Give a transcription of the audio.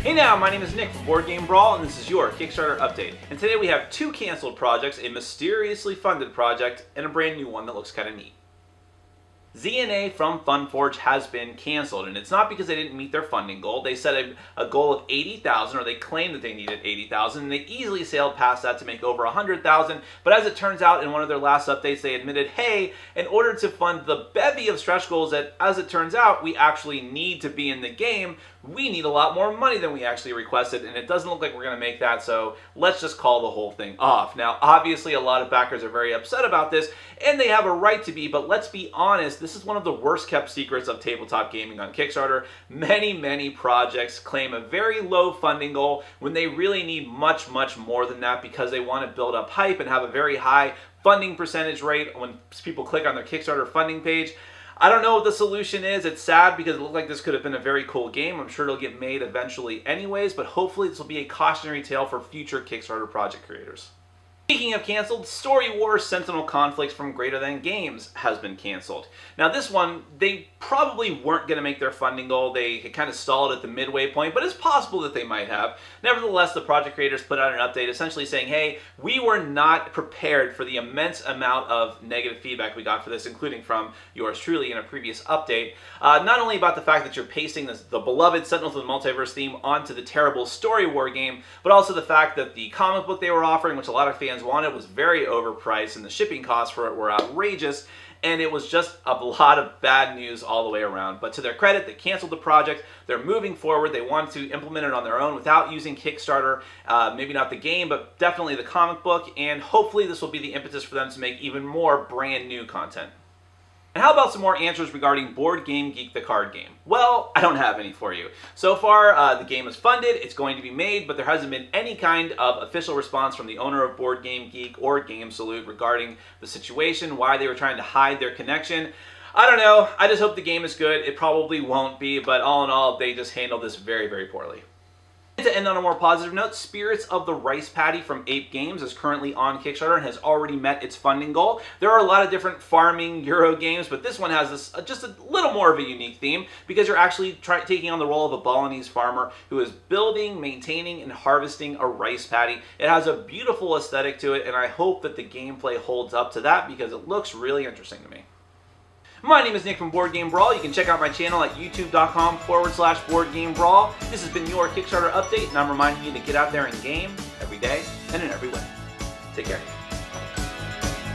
Hey now, my name is Nick from Board Game Brawl, and this is your Kickstarter update. And today we have two canceled projects, a mysteriously funded project, and a brand new one that looks kind of neat. ZNA from FunForge has been canceled, and it's not because they didn't meet their funding goal. They set a goal of 80,000, or they claimed that they needed 80,000, and they easily sailed past that to make over 100,000. But as it turns out, in one of their last updates, they admitted, hey, in order to fund the bevy of stretch goals that, as it turns out, we actually need to be in the game, we need a lot more money than we actually requested, and it doesn't look like we're going to make that, so let's just call the whole thing off. Now, obviously, a lot of backers are very upset about this, and they have a right to be, but let's be honest, this is one of the worst kept secrets of tabletop gaming on Kickstarter. Many projects claim a very low funding goal when they really need much more than that because they want to build up hype and have a very high funding percentage rate when people click on their Kickstarter funding page. I don't know what the solution is. It's sad because it looked like this could have been a very cool game. I'm sure it'll get made eventually anyways, but hopefully this will be a cautionary tale for future Kickstarter project creators. Speaking of canceled, Story Wars Sentinel Conflicts from Greater Than Games has been canceled. Now this one, they probably weren't going to make their funding goal. They kind of stalled at the midway point, but it's possible that they might have. Nevertheless, the project creators put out an update essentially saying, hey, we were not prepared for the immense amount of negative feedback we got for this, including from yours truly in a previous update. Not only about the fact that you're pasting the beloved Sentinels of the Multiverse theme onto the terrible Story War game, but also the fact that the comic book they were offering, which a lot of fans wanted, was very overpriced and the shipping costs for it were outrageous, and it was just a lot of bad news all the way around. But to their credit, they canceled the project. They're moving forward. They wanted to implement it on their own without using Kickstarter, maybe not the game, but definitely the comic book, and hopefully this will be the impetus for them to make even more brand new content. And how about some more answers regarding Board Game Geek, the card game? Well, I don't have any for you. So far, the game is funded, it's going to be made, but there hasn't been any kind of official response from the owner of Board Game Geek or Game Salute regarding the situation, why they were trying to hide their connection. I don't know. I just hope the game is good. It probably won't be, but all in all, they just handled this very poorly. To end on a more positive note, Spirits of the Rice Paddy from Ape Games is currently on Kickstarter and has already met its funding goal. There are a lot of different farming Euro games, but this one has this just a little more of a unique theme because you're actually taking on the role of a Balinese farmer who is building, maintaining, and harvesting a rice paddy. It has a beautiful aesthetic to it, and I hope that the gameplay holds up to that because it looks really interesting to me. My name is Nick from Board Game Brawl. You can check out my channel at youtube.com/Board Game Brawl. This has been your Kickstarter update, and I'm reminding you to get out there and game every day and in every way. Take care.